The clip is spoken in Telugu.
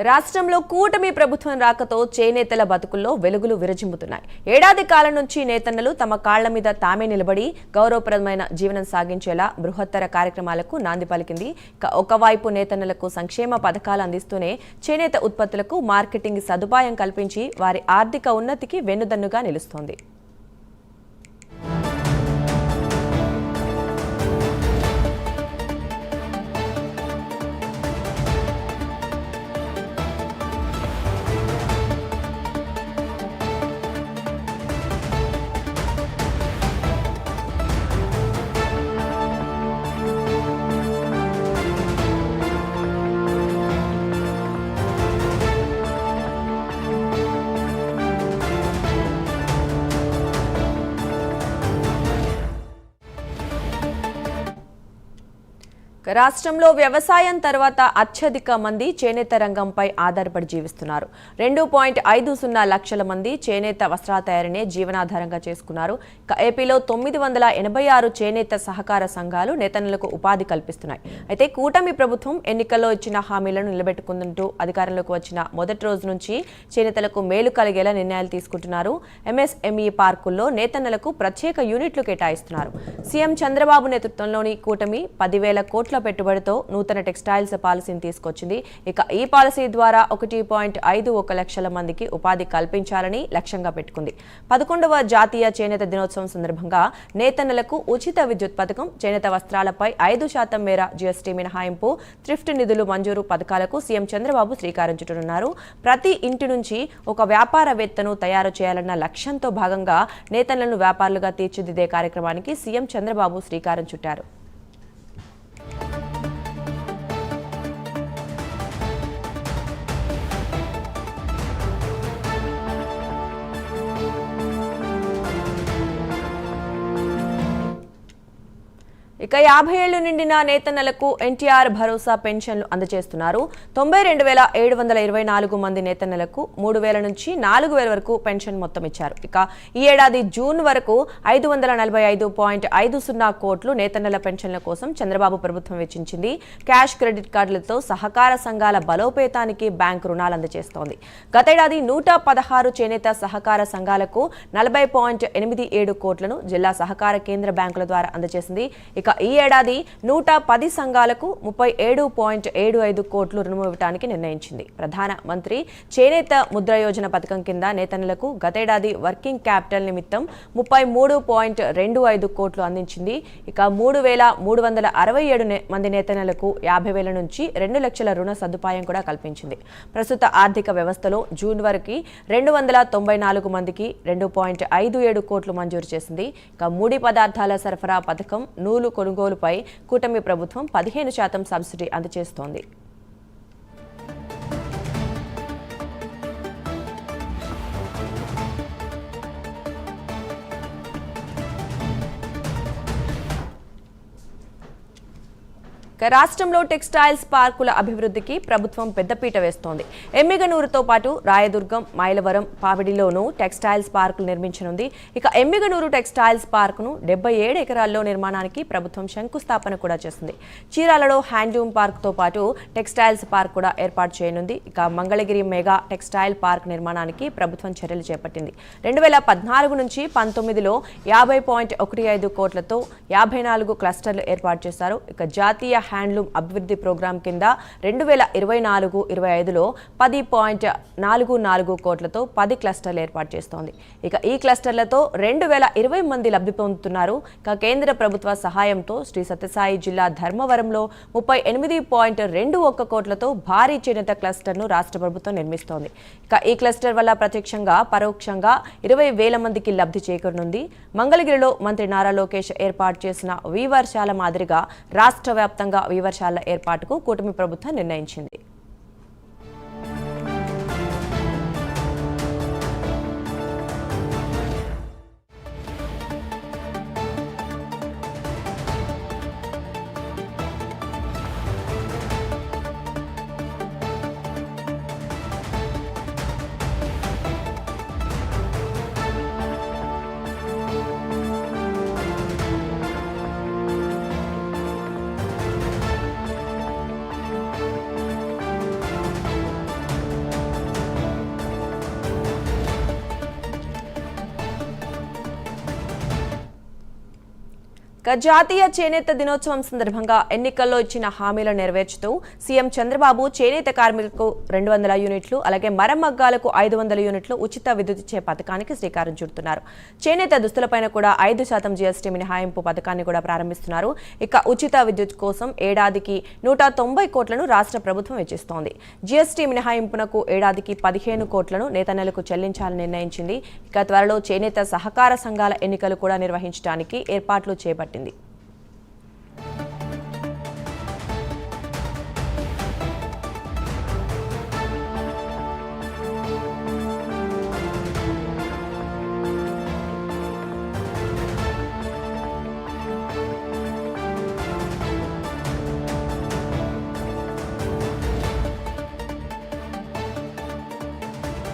రాష్ట్రంలో కూటమి ప్రభుత్వం రాకతో చేనేతల బతుకుల్లో వెలుగులు విరజిమ్ముతున్నాయి. ఏడాది కాలం నుంచి నేతన్నలు తమ కాళ్ల మీద తామే నిలబడి గౌరవప్రదమైన జీవనం సాగించేలా బృహత్తర కార్యక్రమాలకు నాంది పలికింది. ఒకవైపు నేతన్నలకు సంక్షేమ పథకాలు అందిస్తూనే చేనేత ఉత్పత్తులకు మార్కెటింగ్ సదుపాయం కల్పించి వారి ఆర్థిక ఉన్నతికి వెన్నుదన్నుగా నిలుస్తోంది. రాష్ట్రంలో వ్యవసాయం తర్వాత అత్యధిక మంది చేనేత రంగంపై ఆధారపడి జీవిస్తున్నారు. 2.50 లక్షల మంది చేనేత వస్త్రాల తయారీనే జీవనాధారంగా చేసుకున్నారు. ఏపీలో 986 చేనేత సహకార సంఘాలు నేతన్నలకు ఉపాధి కల్పిస్తున్నాయి. అయితే కూటమి ప్రభుత్వం ఎన్నికల్లో ఇచ్చిన హామీలను నిలబెట్టుకుంటూ అధికారంలోకి వచ్చిన మొదటి రోజు నుంచి చేనేతలకు మేలు కలిగేలా నిర్ణయాలు తీసుకుంటున్నారు. ఎంఎస్ఎంఈ పార్కుల్లో నేతన్నలకు ప్రత్యేక యూనిట్లు కేటాయిస్తున్నారు. సీఎం చంద్రబాబు నేతృత్వంలోని కూటమి 10,000 కోట్ల పెట్టుబడితో నూతన టెక్స్టైల్స్ పాలసీని తీసుకొచ్చింది. ఇక ఈ పాలసీ ద్వారా 1.51 లక్షల మందికి ఉపాధి కల్పించాలని లక్ష్యంగా పెట్టుకుంది. 11వ జాతీయ చేనేత దినోత్సవం సందర్భంగా నేతన్నలకు ఉచిత విద్యుత్ పథకం, చేనేత వస్త్రాలపై 5% మేర జీఎస్టీ మినహాయింపు, థ్రిఫ్ట్ నిధులు మంజూరు పథకాలకు సీఎం చంద్రబాబు శ్రీకారం చుట్టనున్నారు. ప్రతి ఇంటి నుంచి ఒక వ్యాపారవేత్తను తయారు చేయాలన్న లక్ష్యంతో భాగంగా నేతన్నలను వ్యాపారులుగా తీర్చిదిద్దే కార్యక్రమానికి సీఎం చంద్రబాబు శ్రీకారం చుట్టారు. ఇక 50 ఏళ్లు నిండిన నేతన్నలకు ఎన్టీఆర్ భరోసా పెన్షన్లు అందజేస్తున్నారు. 92,724 మంది నేతన్నలకు 3,000 నుంచి 4,000 వరకు పెన్షన్ మొత్తం ఇచ్చారు. ఇక ఈ ఏడాది జూన్ వరకు 545.50 కోట్లు నేతన్నల పెన్షన్ల కోసం చంద్రబాబు ప్రభుత్వం వెచ్చించింది. క్యాష్, క్రెడిట్ కార్డులతో సహకార సంఘాల బలోపేతానికి బ్యాంకు రుణాలు అందజేస్తోంది. గతేడాది 116 చేనేత సహకార సంఘాలకు 40.87 కోట్లను జిల్లా సహకార కేంద్ర బ్యాంకుల ద్వారా అందజేసింది. ఇక ఈ ఏడాది 110 సంఘాలకు 37.75 కోట్లు రుణం ఇవ్వడానికి నిర్ణయించింది. ప్రధాన మంత్రి చేనేత ముద్ర యోజన పథకం కింద నేతన్నలకు గతేడాది వర్కింగ్ క్యాపిటల్ నిమిత్తం 33.25 కోట్లు అందించింది. ఇక 3,367 మంది నేతన్నలకు 50,000 నుంచి 2 లక్షల రుణ సదుపాయం కూడా కల్పించింది. ప్రస్తుత ఆర్థిక వ్యవస్థలో జూన్ వరకు 294 మందికి 2.57 కోట్లు మంజూరు చేసింది. ఇక ముడి పదార్థాల సరఫరా పథకం, నూలు కొనుగోలుపై కూటమి ప్రభుత్వం 15% సబ్సిడీ అందజేస్తోంది. రాష్ట్రంలో టెక్స్టైల్స్ పార్కుల అభివృద్ధికి ప్రభుత్వం పెద్దపీట వేస్తోంది. ఎమ్మిగనూరుతో పాటు రాయదుర్గం, మైలవరం, పావిడిలోనూ టెక్స్టైల్స్ పార్కులు నిర్మించనుంది. ఇక ఎమ్మిగనూరు టెక్స్టైల్స్ పార్కును 77 ఎకరాల్లో నిర్మాణానికి ప్రభుత్వం శంకుస్థాపన కూడా చేసింది. చీరాలలో హ్యాండ్లూమ్ పార్క్తో పాటు టెక్స్టైల్స్ పార్క్ కూడా ఏర్పాటు చేయనుంది. ఇక మంగళగిరి మెగా టెక్స్టైల్ పార్క్ నిర్మాణానికి ప్రభుత్వం చర్యలు చేపట్టింది. 2014 నుంచి 19లో 50.15 కోట్లతో 54 క్లస్టర్లు ఏర్పాటు చేశారు. ఇక జాతీయ హ్యాండ్లూమ్ అభివృద్ధి ప్రోగ్రాం కింద 2024-25లో 10.44 కోట్లతో 10 క్లస్టర్లు ఏర్పాటు చేస్తోంది. ఇక ఈ క్లస్టర్లతో 2,020 మంది లబ్ధి పొందుతున్నారు. ఇక కేంద్ర ప్రభుత్వ సహాయంతో శ్రీ సత్యసాయి జిల్లా ధర్మవరంలో 38.21 కోట్లతో భారీ చేనేత క్లస్టర్ను రాష్ట్ర ప్రభుత్వం నిర్మిస్తోంది. ఇక ఈ క్లస్టర్ వల్ల ప్రత్యక్షంగా పరోక్షంగా 20,000 మందికి లబ్ధి చేకూరనుంది. మంగళగిరిలో మంత్రి నారా లోకేష్ ఏర్పాటు చేసిన వీవర్శాల మాదిరిగా రాష్ట్ర వ్యాప్తంగా వీవర్శాల ఏర్పాటుకు కూటమి ప్రభుత్వం నిర్ణయించింది. జాతీయ చేనేత దినోత్సవం సందర్భంగా ఎన్నికల్లో ఇచ్చిన హామీలను నెరవేర్చుతూ సీఎం చంద్రబాబు చేనేత కార్మికులకు 200 యూనిట్లు అలాగే మరమగ్గాలకు 500 యూనిట్లు ఉచిత విద్యుత్ ఇచ్చే పథకానికి శ్రీకారం చుడుతున్నారు. చేనేత దుస్తులపైన కూడా 5% జీఎస్టీ మినహాయింపు పథకాన్ని కూడా ప్రారంభిస్తున్నారు. ఇక ఉచిత విద్యుత్ కోసం ఏడాదికి 190 కోట్లను రాష్ట్ర ప్రభుత్వం వెచ్చిస్తోంది. జీఎస్టీ మినహాయింపునకు ఏడాదికి 15 కోట్లను నేతన్నలకు చెల్లించాలని నిర్ణయించింది. ఇక త్వరలో చేనేత సహకార సంఘాల ఎన్నికలు కూడా నిర్వహించడానికి ఏర్పాట్లు చేపట్టింది.